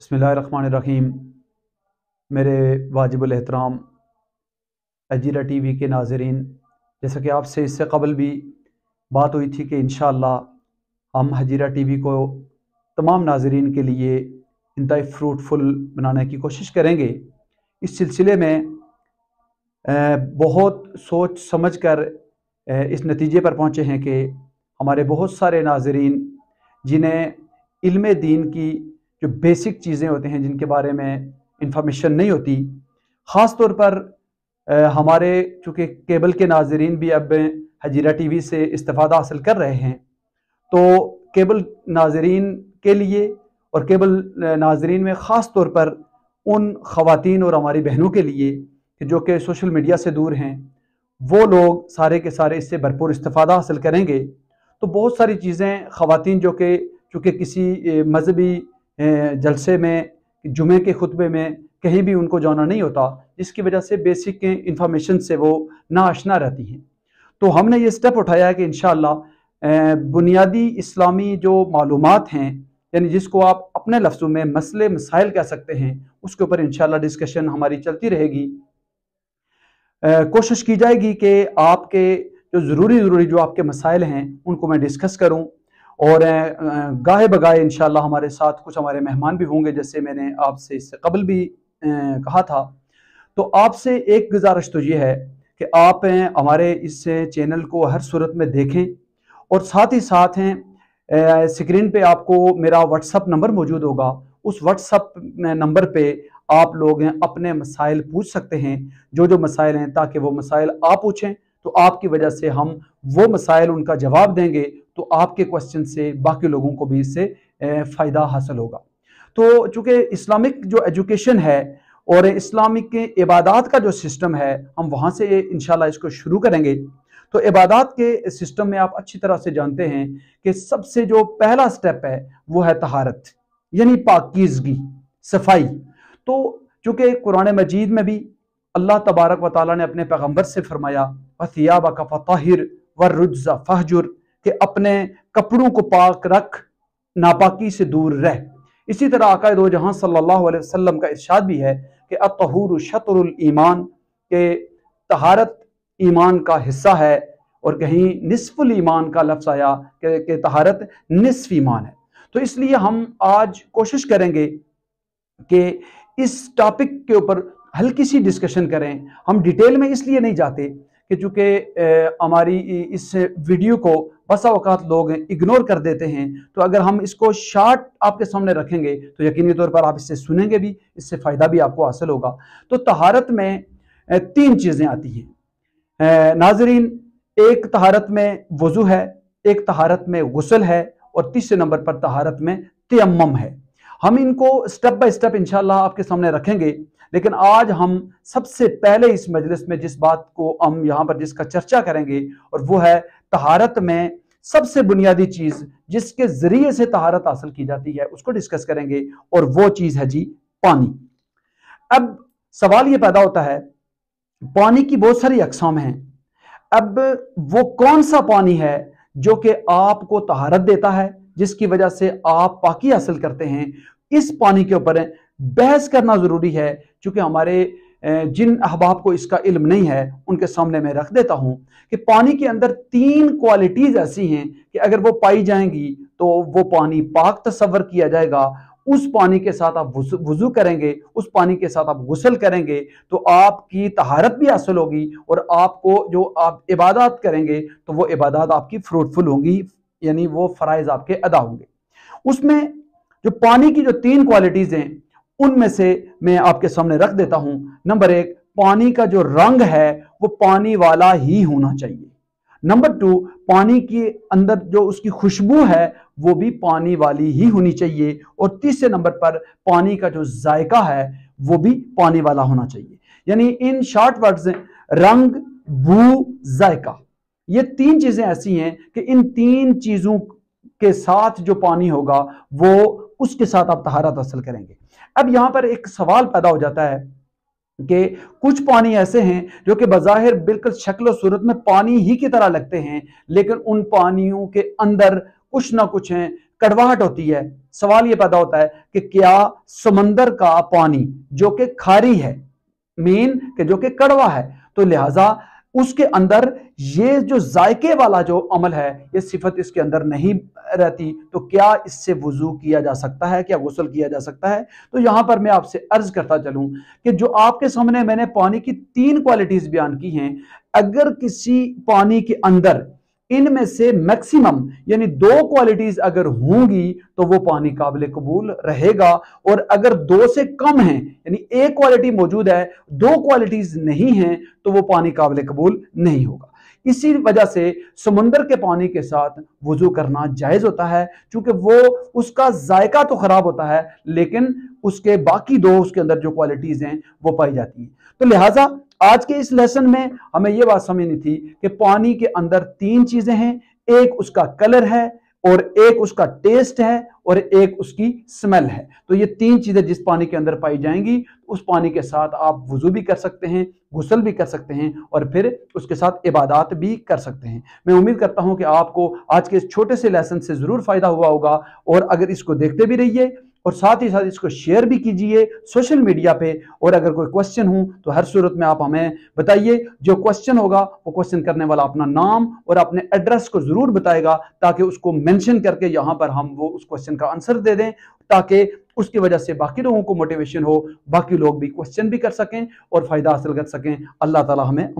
बिस्मिल्लाहिर्रहमानिर्रहीम। मेरे वाजिबुल एहतराम हजीरा टीवी के नाज़रीन, जैसा कि आपसे इससे कबल भी बात हुई थी कि इंशाअल्लाह हम हजीरा टीवी को तमाम नाज़रीन के लिए इंतहाई फ्रूटफुल बनाने की कोशिश करेंगे। इस सिलसिले में बहुत सोच समझ कर इस नतीजे पर पहुँचे हैं कि हमारे बहुत सारे नाज़रीन जिन्हें इल्म दीन की जो बेसिक चीज़ें होते हैं, जिनके बारे में इंफॉर्मेशन नहीं होती, ख़ास तौर पर हमारे चूँकि केबल के नाज़रीन भी अब हजीरा टीवी से इस्तिफ़ादा हासिल कर रहे हैं, तो केबल नाज़रीन के लिए और केबल नाज़रीन में ख़ास तौर पर उन ख़वातीन और हमारी बहनों के लिए जो कि सोशल मीडिया से दूर हैं, वो लोग सारे के सारे इससे भरपूर इस्तिफ़ादा हासिल करेंगे। तो बहुत सारी चीज़ें ख़वातीन जो कि चूँकि किसी मजहबी जलसे में, जुमे के खुतबे में कहीं भी उनको जाना नहीं होता, जिसकी वजह से बेसिक इंफॉर्मेशन से वो नाआशना रहती हैं। तो हमने ये स्टेप उठाया है कि इंशाअल्लाह बुनियादी इस्लामी जो मालूमात हैं, यानी जिसको आप अपने लफ्ज़ों में मसले मसाइल कह सकते हैं, उसके ऊपर इंशाअल्लाह डिस्कशन हमारी चलती रहेगी। कोशिश की जाएगी कि आपके जो ज़रूरी जो आपके मसाइल हैं उनको मैं डिस्कस करूं, और गाहे बगाहे इंशाअल्लाह हमारे साथ कुछ हमारे मेहमान भी होंगे, जैसे मैंने आपसे इससे कबल भी कहा था। तो आपसे एक गुजारिश तो ये है कि आप हमारे इस चैनल को हर सूरत में देखें, और साथ ही साथ स्क्रीन पे आपको मेरा व्हाट्सअप नंबर मौजूद होगा। उस व्हाट्सअप नंबर पे आप लोग अपने मसाइल पूछ सकते हैं, जो मसाइल हैं, ताकि वो मसाइल आप पूछें तो आपकी वजह से हम वो मसाइल उनका जवाब देंगे, तो आपके क्वेश्चन से बाकी लोगों को भी इससे फ़ायदा हासिल होगा। तो चूँकि इस्लामिक जो एजुकेशन है और इस्लामिक इबादत का जो सिस्टम है, हम वहाँ से इंशाल्लाह इसको शुरू करेंगे। तो इबादत के सिस्टम में आप अच्छी तरह से जानते हैं कि सबसे जो पहला स्टेप है वो है तहारत, यानी पाकीज़गी, सफाई। तो चूँकि कुरान मजीद में भी अल्लाह तबारक व तआला ने अपने पैगम्बर से फरमाया, वसियाबक फताहिर वर्रुज्ज़ फहजुर, कि अपने कपड़ों को पाक रख, नापाकी से दूर रह। इसी तरह आका दो जहां सल्लल्लाहु अलैहि वसल्लम का इरशाद भी है कि अत्तहूरु शतरुल ईमान, के तहारत ईमान का हिस्सा है, और कहीं निस्फुल ईमान का लफ्ज़ आया कि तहारत निस्फ ईमान है। तो इसलिए हम आज कोशिश करेंगे कि इस टॉपिक के ऊपर हल्की सी डिस्कशन करें। हम डिटेल में इसलिए नहीं जाते कि चूँकि हमारी इस वीडियो को बसा औकात लोग इग्नोर कर देते हैं, तो अगर हम इसको शार्ट आपके सामने रखेंगे तो यकीनी तौर पर आप इससे सुनेंगे भी, इससे फ़ायदा भी आपको हासिल होगा। तो तहारत में तीन चीज़ें आती हैं नाज़रीन। एक तहारत में वज़ू है, एक तहारत में गुस्ल है, और तीसरे नंबर पर तहारत में तयम्मुम है। हम इनको स्टेप बाय स्टेप इंशाअल्लाह आपके सामने रखेंगे, लेकिन आज हम सबसे पहले इस मजलिस में जिस बात को हम यहाँ पर जिसका चर्चा करेंगे, और वो है तहारत में सबसे बुनियादी चीज़ जिसके ज़रिए से तहारत हासिल की जाती है, उसको डिस्कस करेंगे, और वो चीज़ है जी पानी। अब सवाल ये पैदा होता है, पानी की बहुत सारी अक़साम हैं। अब वो कौन सा पानी है जो कि आपको तहारत देता है, जिसकी वजह से आप पाकी हासिल करते हैं? इस पानी के ऊपर बहस करना ज़रूरी है, क्योंकि हमारे जिन अहबाब को इसका इल्म नहीं है उनके सामने मैं रख देता हूं कि पानी के अंदर तीन क्वालिटीज़ ऐसी हैं कि अगर वो पाई जाएंगी तो वो पानी पाक तस्वर किया जाएगा। उस पानी के साथ आप वुज़ू करेंगे, उस पानी के साथ आप गुस्ल करेंगे, तो आपकी तहारत भी हासिल होगी, और आपको जो आप इबादत करेंगे तो वो इबादत आपकी फ्रूटफुल होंगी, यानी वो फ़राइज़ आपके अदा होंगे। उसमें जो पानी की जो तीन क्वालिटीज़ हैं, उनमें से मैं आपके सामने रख देता हूं। नंबर एक, पानी का जो रंग है वो पानी वाला ही होना चाहिए। नंबर टू, पानी के अंदर जो उसकी खुशबू है वो भी पानी वाली ही होनी चाहिए। और तीसरे नंबर पर पानी का जो जायका है वो भी पानी वाला होना चाहिए। यानी इन शॉर्ट वर्ड्स, रंग, बू, जायका, ये तीन चीजें ऐसी हैं कि इन तीन चीजों के साथ जो पानी होगा वो उसके साथ आप तहारत हासिल करेंगे। अब यहां पर एक सवाल पैदा हो जाता है कि कुछ पानी ऐसे हैं जो कि बज़ाहिर बिल्कुल शक्ल और सूरत में पानी ही की तरह लगते हैं, लेकिन उन पानियों के अंदर कुछ ना कुछ हैं, कड़वाहट होती है। सवाल ये पैदा होता है कि क्या समंदर का पानी जो कि खारी है, मीन कि जो कि कड़वा है, तो लिहाजा उसके अंदर ये जो जायके वाला जो अमल है, ये सिफत इसके अंदर नहीं रहती, तो क्या इससे वुजू किया जा सकता है, क्या गुस्ल किया जा सकता है? तो यहां पर मैं आपसे अर्ज करता चलूं कि जो आपके सामने मैंने पानी की 3 क्वालिटीज बयान की हैं, अगर किसी पानी के अंदर इनमें से मैक्सिमम यानी 2 क्वालिटीज अगर होंगी तो वो पानी काबिल कबूल रहेगा, और अगर 2 से कम है यानी एक क्वालिटी मौजूद है, 2 क्वालिटीज नहीं है, तो वो पानी काबिल कबूल नहीं होगा। इसी वजह से समुंदर के पानी के साथ वुजू करना जायज होता है, क्योंकि वो उसका जायका तो खराब होता है लेकिन उसके बाकी 2 उसके अंदर जो क्वालिटीज हैं वो पाई जाती हैं। तो लिहाजा आज के इस लेसन में हमें यह बात समझनी थी कि पानी के अंदर 3 चीजें हैं, एक उसका कलर है और एक उसका टेस्ट है और एक उसकी स्मेल है। तो ये 3 चीजें जिस पानी के अंदर पाई जाएंगी, उस पानी के साथ आप वुजू भी कर सकते हैं, गुस्ल भी कर सकते हैं और फिर उसके साथ इबादत भी कर सकते हैं। मैं उम्मीद करता हूं कि आपको आज के इस छोटे से लेसन से जरूर फायदा हुआ होगा, और अगर इसको देखते भी रहिए और साथ ही साथ इसको शेयर भी कीजिए सोशल मीडिया पे। और अगर कोई क्वेश्चन हो तो हर सूरत में आप हमें बताइए। जो क्वेश्चन होगा वो क्वेश्चन करने वाला अपना नाम और अपने एड्रेस को जरूर बताएगा, ताकि उसको मेंशन करके यहां पर हम वो उस क्वेश्चन का आंसर दे दें, ताकि उसकी वजह से बाकी लोगों को मोटिवेशन हो, बाकी लोग भी क्वेश्चन भी कर सकें और फायदा हासिल कर सकें। अल्लाह ताला हमें